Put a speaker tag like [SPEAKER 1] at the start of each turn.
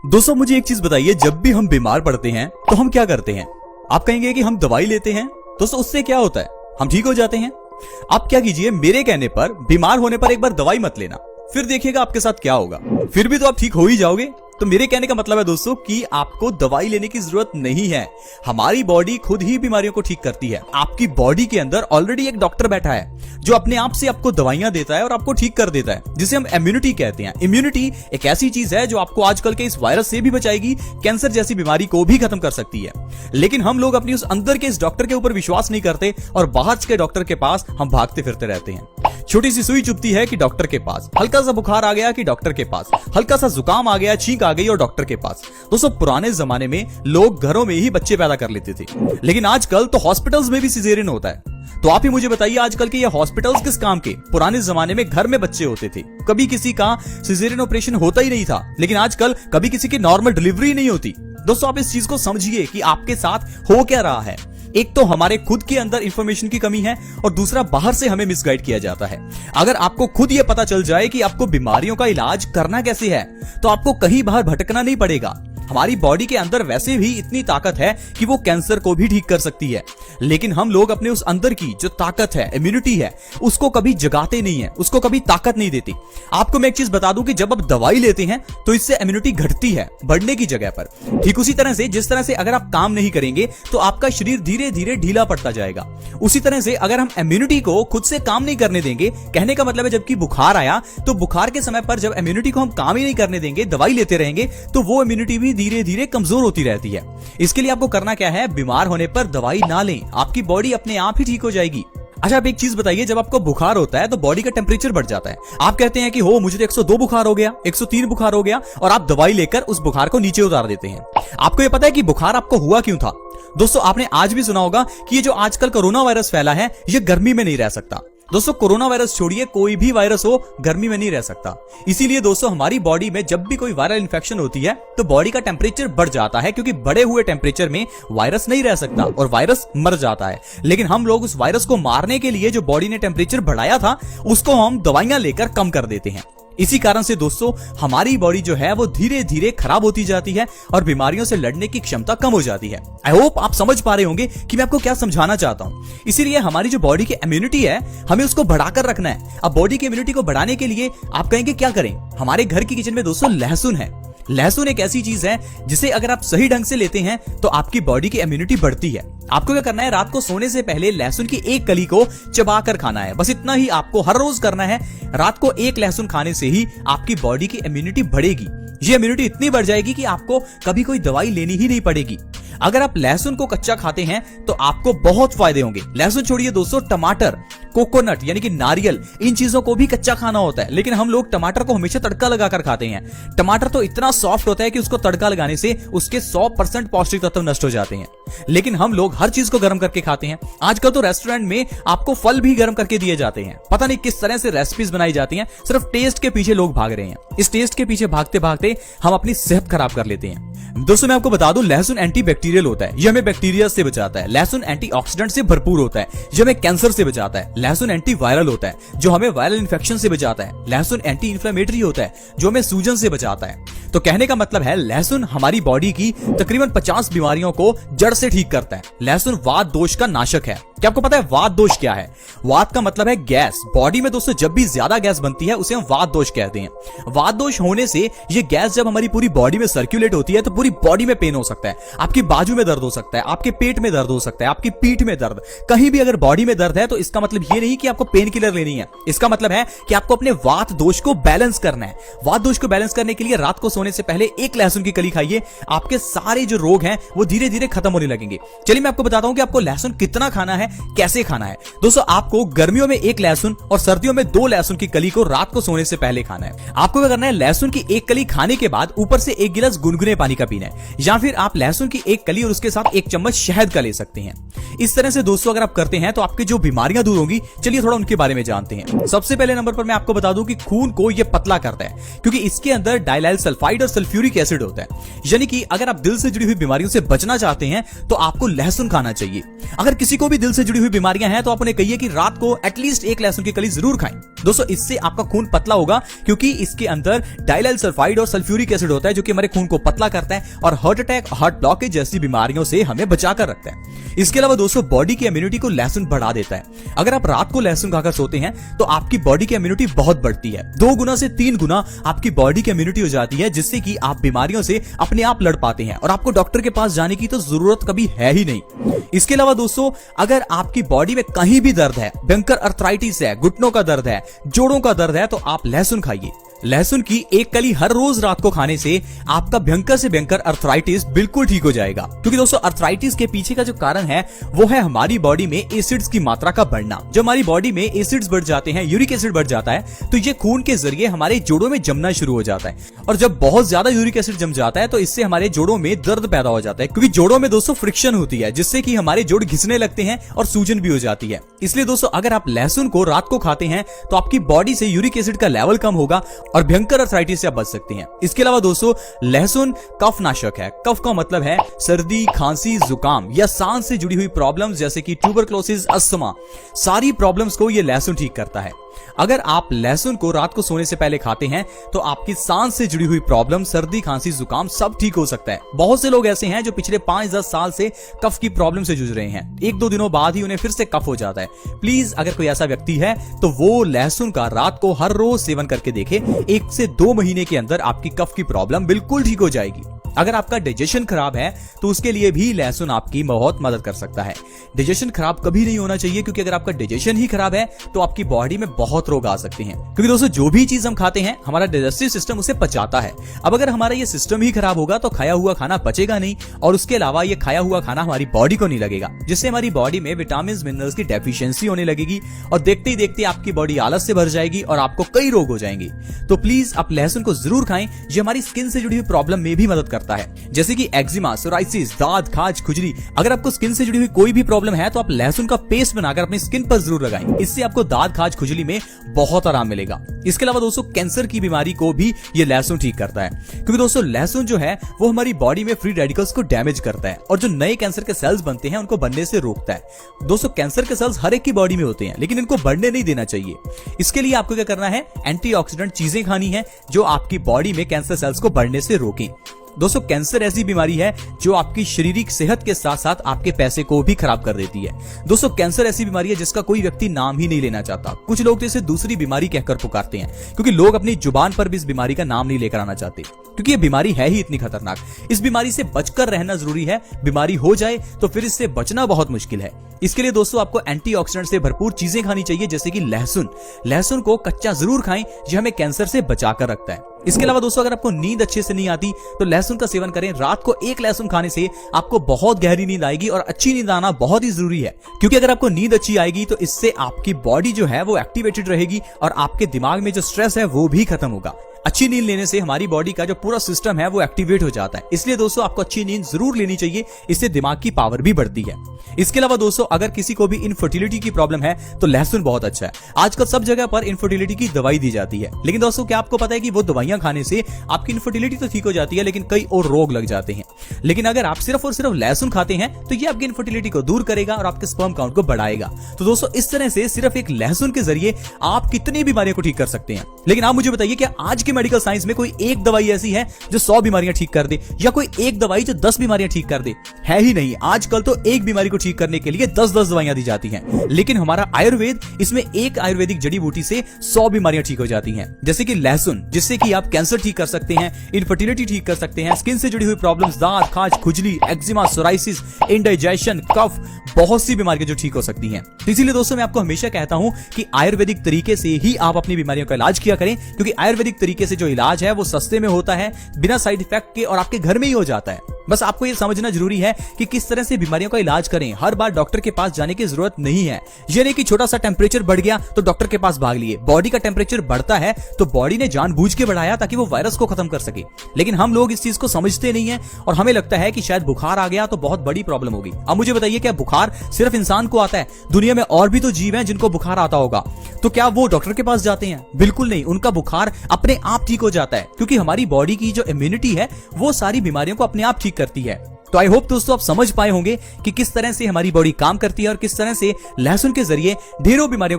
[SPEAKER 1] दोस्तों मुझे एक चीज बताइए, जब भी हम बीमार पड़ते हैं तो हम क्या करते हैं? आप कहेंगे कि हम दवाई लेते हैं। दोस्तों उससे क्या होता है? हम ठीक हो जाते हैं। आप क्या कीजिए, मेरे कहने पर बीमार होने पर एक बार दवाई मत लेना, फिर देखिएगा आपके साथ क्या होगा। फिर भी तो आप ठीक हो ही जाओगे। तो मेरे कहने का मतलब है दोस्तों कि आपको दवाई लेने की जरूरत नहीं है। हमारी बॉडी खुद ही बीमारियों को ठीक करती है। आपकी बॉडी के अंदर ऑलरेडी एक डॉक्टर बैठा है जो अपने आप से आपको दवाइयां देता है और आपको ठीक कर देता है, जिसे हम इम्यूनिटी कहते हैं। इम्यूनिटी एक ऐसी चीज है जो आपको आजकल के इस वायरस से भी बचाएगी, कैंसर जैसी बीमारी को भी खत्म कर सकती है। लेकिन हम लोग अपनी उस अंदर के इस डॉक्टर के ऊपर विश्वास नहीं करते और बाहर के डॉक्टर के पास हम भागते फिरते रहते हैं। छोटी सी सुई चुभती है कि डॉक्टर के पास, हल्का सा बुखार आ गया कि डॉक्टर के पास, हल्का सा जुकाम आ गया, छींक आ गई और डॉक्टर के पास। दोस्तों पुराने जमाने में लोग घरों में ही बच्चे पैदा कर लेते थे, लेकिन आजकल तो हॉस्पिटल्स में भी सिजेरियन होता है। तो आप ही मुझे बताइए, आजकल के ये हॉस्पिटल्स किस काम के? पुराने जमाने में घर में बच्चे होते थे, कभी किसी का सिजेरियन ऑपरेशन होता ही नहीं था, लेकिन आजकल कभी किसी की नॉर्मल डिलीवरी नहीं होती। दोस्तों आप इस चीज को समझिए कि आपके साथ हो क्या रहा है। एक तो हमारे खुद के अंदर इंफॉर्मेशन की कमी है और दूसरा बाहर से हमें मिसगाइड किया जाता है। अगर आपको खुद ये पता चल जाए कि आपको बीमारियों का इलाज करना कैसे है, तो आपको कहीं बाहर भटकना नहीं पड़ेगा। हमारी बॉडी के अंदर वैसे भी इतनी ताकत है कि वो कैंसर को भी ठीक कर सकती है, लेकिन हम लोग अपने उस अंदर की जो ताकत है, इम्यूनिटी है, उसको कभी जगाते नहीं है, उसको कभी ताकत नहीं देती। आपको मैं एक चीज बता दूं कि जब आप दवाई लेते हैं तो इससे इम्यूनिटी घटती है बढ़ने की जगह पर। ठीक उसी तरह से जिस तरह से अगर आप काम नहीं करेंगे तो आपका शरीर धीरे धीरे ढीला पड़ता जाएगा, उसी तरह से अगर हम इम्यूनिटी को खुद से काम नहीं करने देंगे, कहने का मतलब है जबकि बुखार आया तो बुखार के समय पर जब इम्यूनिटी को हम काम ही नहीं करने देंगे, दवाई लेते रहेंगे, तो वो इम्यूनिटी भी धीरे धीरे कमजोर होती रहती है। इसके लिए आपको करना क्या है? बीमार होने पर दवाई ना लें, आपकी बॉडी अपने आप ही ठीक हो जाएगी। अच्छा आप एक चीज बताइए, जब आपको बुखार होता है तो बॉडी का टेम्परेचर बढ़ जाता है। आप कहते हैं कि हो मुझे तो 102 बुखार हो गया, 103 बुखार हो गया, और आप दवाई लेकर उस बुखार को नीचे उतार देते हैं। आपको ये पता है कि बुखार आपको हुआ क्यों था? दोस्तों आपने आज भी सुना होगा कि ये जो आजकल कोरोना वायरस फैला है ये गर्मी में नहीं रह सकता। दोस्तों कोरोना वायरस छोड़िए, कोई भी वायरस हो गर्मी में नहीं रह सकता। इसीलिए दोस्तों हमारी बॉडी में जब भी कोई वायरल इन्फेक्शन होती है तो बॉडी का टेम्परेचर बढ़ जाता है, क्योंकि बढ़े हुए टेम्परेचर में वायरस नहीं रह सकता और वायरस मर जाता है। लेकिन हम लोग उस वायरस को मारने के लिए जो बॉडी ने टेम्परेचर बढ़ाया था उसको हम दवाइयां लेकर कम कर देते हैं। इसी कारण से दोस्तों हमारी बॉडी जो है वो धीरे धीरे खराब होती जाती है और बीमारियों से लड़ने की क्षमता कम हो जाती है। आई होप आप समझ पा रहे होंगे कि मैं आपको क्या समझाना चाहता हूं। इसीलिए हमारी जो बॉडी की इम्यूनिटी है हमें उसको बढ़ाकर रखना है। अब बॉडी की इम्यूनिटी को बढ़ाने के लिए आप कहेंगे क्या करें? हमारे घर की किचन में दोस्तों लहसुन है। लहसुन एक ऐसी चीज है जिसे अगर आप सही ढंग से लेते हैं तो आपकी बॉडी की इम्यूनिटी बढ़ती है। आपको क्या करना है? रात को सोने से पहले लहसुन की एक कली को चबाकर खाना है। बस इतना ही आपको हर रोज करना है। रात को एक लहसुन खाने से ही आपकी बॉडी की इम्यूनिटी बढ़ेगी। ये इम्यूनिटी इतनी बढ़ जाएगी कि आपको कभी कोई दवाई लेनी ही नहीं पड़ेगी। अगर आप लहसुन को कच्चा खाते हैं तो आपको बहुत फायदे होंगे। लहसुन छोड़िए दोस्तों, टमाटर, कोकोनट यानी कि नारियल, इन चीजों को भी कच्चा खाना होता है, लेकिन हम लोग टमाटर को हमेशा तड़का लगाकर खाते हैं। टमाटर तो इतना सॉफ्ट होता है कि उसको तड़का लगाने से उसके 100% पौष्टिक तत्व नष्ट हो जाते हैं, लेकिन हम लोग हर चीज को गर्म करके खाते हैं। आजकल तो रेस्टोरेंट में आपको फल भी गर्म करके दिए जाते हैं। पता नहीं किस तरह से रेसिपीज बनाई जाती हैं, सिर्फ टेस्ट के पीछे लोग भाग रहे हैं। इस टेस्ट के पीछे भागते भागते हम अपनी सेहत खराब कर लेते हैं। दोस्तों मैं आपको बता दूं, लहसुन एंटीबैक्टीरियल होता है, ये हमें बैक्टीरिया से बचाता है। लहसुन एंटीऑक्सीडेंट से भरपूर होता है, जो हमें कैंसर से बचाता है। लहसुन एंटीवायरल होता है, जो हमें वायरल इन्फेक्शन से बचाता है। लहसुन एंटी इंफ्लेमेटरी होता है, जो हमें सूजन से बचाता है। तो कहने का मतलब है लहसुन हमारी बॉडी की तकरीबन 50 बीमारियों को जड़ से ठीक करता है। लहसुन वात दोष का नाशक है। क्या आपको पता है वात दोष क्या है? वात का मतलब है गैस। बॉडी में दोस्तों जब भी ज्यादा गैस बनती है उसे हम वात दोष कहते हैं। वात दोष होने से ये गैस जब हमारी पूरी बॉडी में सर्कुलेट होती है तो पूरी बॉडी में पेन हो सकता है। आपकी बाजू में दर्द हो सकता है, आपके पेट में दर्द हो सकता है, आपकी पीठ में दर्द, कहीं भी अगर बॉडी में दर्द है तो इसका मतलब ये नहीं कि आपको पेन किलर लेनी है। इसका मतलब है कि आपको अपने वात दोष को बैलेंस करना है। वात दोष को बैलेंस करने के लिए रात को सोने से पहले एक लहसुन की कली खाइए। आपके सारे जो रोग हैं वो धीरे धीरे खत्म होने लगेंगे। चलिए मैं आपको बताता हूं कि आपको लहसुन कितना खाना है, कैसे खाना है। दोस्तों आपको गर्मियों में एक लहसुन और सर्दियों में 2 लहसुन की कली को रात को सोने से पहले खाना है। आपको क्या करना है? लहसुन की एक कली खाने के बाद ऊपर से 1 गिलास गुनगुने पानी का पीना है, या फिर आप लहसुन की एक कली और उसके साथ 1 चम्मच शहद का ले सकते हैं। इस तरह से दोस्तों अगर आप करते हैं तो आपकी जो बीमारियां दूर होंगी। चलिए थोड़ा उनके बारे में जानते हैं। सबसे पहले नंबर पर मैं आपको बता दूं कि खून को यह पतला करता है, क्योंकि इसके अंदर डाइलाइल सल्फाइड और सल्फ्यूरिक एसिड होता है। यानी कि अगर आप दिल से जुड़ी हुई बीमारियों से बचना चाहते हैं तो आपको लहसुन खाना चाहिए। अगर किसी को भी दिल से से जुड़ी हुई बीमारियां हैं तो आप उन्हें कहिए कि रात को एटलीस्ट एक लहसुन की कली जरूर खाएं। दोस्तों इससे आपका खून पतला होगा, क्योंकि इसके अंदर डाइलाइल सल्फाइड और सल्फ्यूरिक एसिड होता है जो कि हमारे खून को पतला करता है और हार्ट अटैक, हार्ट ब्लॉकेज जैसी बीमारियों से हमें बचा कर रखता है। इसके अलावा दोस्तों बॉडी की इम्यूनिटी को लहसुन बढ़ा देता है। अगर आप रात को लहसुन खाकर सोते हैं तो आपकी बॉडी की इम्यूनिटी बहुत बढ़ती है, 2 गुना से 3 गुना आपकी बॉडी की इम्यूनिटी हो जाती है, जिससे कि आप बीमारियों से अपने आप लड़ पाते हैं और आपको डॉक्टर के पास जाने की तो जरूरत कभी है ही नहीं। इसके अलावा दोस्तों अगर आपकी बॉडी में कहीं भी दर्द है, भयंकर अर्थराइटिस है, घुटनों का दर्द है, जोड़ों का दर्द है, तो आप लहसुन खाइए। लहसुन की एक कली हर रोज रात को खाने से आपका भयंकर से भयंकर अर्थराइटिस बिल्कुल ठीक हो जाएगा। क्योंकि दोस्तों अर्थराइटिस के पीछे का जो कारण है वो है हमारी बॉडी में एसिड्स की मात्रा का बढ़ना। जब हमारी बॉडी में एसिड्स बढ़ जाते हैं, यूरिक एसिड बढ़ जाता है, तो ये खून के जरिए हमारे जोड़ों में जमना शुरू हो जाता है और जब बहुत ज्यादा यूरिक एसिड जम जाता है तो इससे हमारे जोड़ों में दर्द पैदा हो जाता है, क्योंकि जोड़ों में दोस्तों फ्रिक्शन होती है जिससे कि हमारे जोड़ घिसने लगते हैं और सूजन भी हो जाती है। इसलिए दोस्तों अगर आप लहसुन को रात को खाते हैं तो आपकी बॉडी से यूरिक एसिड का लेवल कम होगा और भयंकर अर्थराइटिस से आप बच सकते हैं। इसके अलावा दोस्तों लहसुन कफनाशक है। कफ का मतलब है सर्दी, खांसी, जुकाम या सांस से जुड़ी हुई प्रॉब्लम्स जैसे कि ट्यूबरक्लोसिस, अस्थमा, सारी प्रॉब्लम्स को ये लहसुन ठीक करता है। अगर आप लहसुन को रात को सोने से पहले खाते हैं तो आपकी सांस से जुड़ी हुई प्रॉब्लम, सर्दी, खांसी, जुकाम सब ठीक हो सकता है। बहुत से लोग ऐसे हैं जो पिछले 5-10 साल से कफ की प्रॉब्लम से जूझ रहे हैं, 1-2 दिनों बाद ही उन्हें फिर से कफ हो जाता है। प्लीज अगर कोई ऐसा व्यक्ति है तो वो लहसुन का रात को हर रोज सेवन करके देखे, 1 से 2 महीने के अंदर आपकी कफ की प्रॉब्लम बिल्कुल ठीक हो जाएगी। अगर आपका डाइजेशन खराब है तो उसके लिए भी लहसुन आपकी बहुत मदद कर सकता है। डाइजेशन खराब कभी नहीं होना चाहिए, क्योंकि अगर आपका डाइजेशन ही खराब है तो आपकी बॉडी में बहुत रोग आ सकते हैं। क्योंकि दोस्तों जो भी चीज हम खाते हैं हमारा डाइजेस्टिव सिस्टम उसे पचाता है। अब अगर हमारा ये सिस्टम ही खराब होगा तो खाया हुआ खाना पचेगा नहीं और उसके अलावा ये खाया हुआ खाना हमारी बॉडी को नहीं लगेगा, जिससे हमारी बॉडी में विटामिन, मिनरल्स की डेफिशिएंसी होने लगेगी और देखते ही देखते आपकी बॉडी आलस से भर जाएगी और आपको कई रोग हो जाएंगे। तो प्लीज आप लहसुन को जरूर खाएं, ये हमारी स्किन से जुड़ी हुई प्रॉब्लम में भी मदद करता है, जैसे कि एक्जिमा, सोराइसिस, दाद, खाज, खुजली। अगर आपको स्किन से जुड़ी हुई कोई भी प्रॉब्लम है तो आप लहसुन का पेस्ट बनाकर अपनी स्किन पर जरूर लगाएं। इससे आपको दाद, खाज, खुजली में बहुत आराम मिलेगा। इसके अलावा दोस्तों कैंसर की बीमारी को भी ये लहसुन ठीक करता है, क्योंकि दोस्तों लहसुन जो है वो हमारी बॉडी में फ्री रेडिकल्स को डैमेज करता है और जो नए कैंसर के सेल्स बनते हैं उनको बनने से रोकता है। दोस्तों कैंसर के सेल्स हर एक की बॉडी में होते हैं, लेकिन इनको बढ़ने नहीं देना चाहिए। इसके लिए आपको क्या करना है, एंटीऑक्सीडेंट चीजें खानी है जो आपकी बॉडी में कैंसर सेल्स को बढ़ने से रोकें। दोस्तों कैंसर ऐसी बीमारी है जो आपकी शारीरिक सेहत के साथ साथ आपके पैसे को भी खराब कर देती है। दोस्तों कैंसर ऐसी बीमारी है जिसका कोई व्यक्ति नाम ही नहीं लेना चाहता। कुछ लोग तो इसे दूसरी बीमारी कहकर पुकारते हैं, क्योंकि लोग अपनी जुबान पर भी इस बीमारी का नाम नहीं लेकर आना चाहते, क्योंकि ये बीमारी है ही इतनी खतरनाक। इस बीमारी से बचकर रहना जरूरी है। बीमारी हो जाए तो फिर इससे बचना बहुत मुश्किल है। इसके लिए दोस्तों आपको एंटीऑक्सीडेंट से भरपूर चीजें खानी चाहिए, जैसे कि लहसुन। लहसुन को कच्चा जरूर खाएं, जो हमें कैंसर से बचाकर रखता है। इसके अलावा दोस्तों अगर आपको नींद अच्छे से नहीं आती तो लहसुन का सेवन करें। रात को 1 लहसुन खाने से आपको बहुत गहरी नींद आएगी और अच्छी नींद आना बहुत ही जरूरी है, क्योंकि अगर आपको नींद अच्छी आएगी तो इससे आपकी बॉडी जो है वो एक्टिवेटेड रहेगी और आपके दिमाग में जो स्ट्रेस है वो भी खत्म होगा। अच्छी नींद लेने से हमारी बॉडी का जो पूरा सिस्टम है वो एक्टिवेट हो जाता है। इसलिए दोस्तों आपको अच्छी नींद जरूर लेनी चाहिए, इससे दिमाग की पावर भी बढ़ती है। इसके अलावा दोस्तों अगर किसी को भी इनफर्टिलिटी की प्रॉब्लम है तो लहसुन बहुत अच्छा है। आजकल सब जगह पर इनफर्टिलिटी की दवाई दी जाती है, लेकिन दोस्तों क्या आपको पता है कि वो दवाइयां खाने से आपकी इनफर्टिलिटी तो ठीक हो जाती है, लेकिन कई और रोग लग जाते हैं। लेकिन अगर आप सिर्फ और सिर्फ लहसुन खाते हैं तो ये आपकी इनफर्टिलिटी को दूर करेगा और आपके स्पर्म काउंट को बढ़ाएगा। तो दोस्तों इस तरह से सिर्फ एक लहसुन के जरिए आप कितनी बीमारियों को ठीक कर सकते हैं। लेकिन आप मुझे बताइए, क्या आज के मेडिकल साइंस में कोई एक दवाई ऐसी है जो 100 बीमारियां ठीक कर दे, या कोई एक दवाई जो 10 बीमारियां ठीक कर दे? है ही नहीं। आजकल तो एक बीमारी को ठीक करने के लिए 10-10 दवाइयां दी जाती हैं। लेकिन हमारा आयुर्वेद, इसमें एक आयुर्वेदिक जड़ी बूटी से 100 बीमारियां ठीक हो जाती हैं, जैसे कि लहसुन, जिससे कि आप कैंसर ठीक कर सकते हैं, इनफर्टिलिटी ठीक कर सकते हैं, स्किन से जुड़ी हुई प्रॉब्लम्स, दांत, खाज, खुजली, एक्जिमा, सोराइसिस, इंडाइजेशन, कफ, बहुत सी बीमारियां जो ठीक हो सकती हैं। तो इसीलिए दोस्तों मैं आपको हमेशा कहता हूं कि आयुर्वेदिक तरीके से ही आप अपनी बीमारियों का इलाज किया करें, क्योंकि आयुर्वेदिक तरीके से जो इलाज है वो सस्ते में होता है, बिना साइड इफेक्ट के, और आपके घर में ही हो जाता है। बस आपको ये समझना जरूरी है कि किस तरह से बीमारियों का इलाज करें। हर बार डॉक्टर के पास जाने की जरूरत नहीं है। ये नहीं कि छोटा सा टेम्परेचर बढ़ गया तो डॉक्टर के पास भाग लिए। बॉडी का टेम्परेचर बढ़ता है तो बॉडी ने जानबूझ के बढ़ाया ताकि वो वायरस को खत्म कर सके, लेकिन हम लोग इस चीज को समझते नहीं है और हमें लगता है कि शायद बुखार आ गया तो बहुत बड़ी प्रॉब्लम होगी। अब मुझे बताइए, क्या बुखार सिर्फ इंसान को आता है? दुनिया में और भी तो जीव हैं जिनको बुखार आता होगा, तो क्या वो डॉक्टर के पास जाते हैं? बिल्कुल नहीं। उनका बुखार अपने आप ठीक हो जाता है, क्योंकि हमारी बॉडी की जो इम्यूनिटी है वो सारी बीमारियों को अपने आप ठीक करती है। तो आई होप दोस्तों आप समझ पाए होंगे कि किस तरह से हमारी बॉडी काम करती है और किस तरह से लहसुन के जरिए ढेरों बीमारियों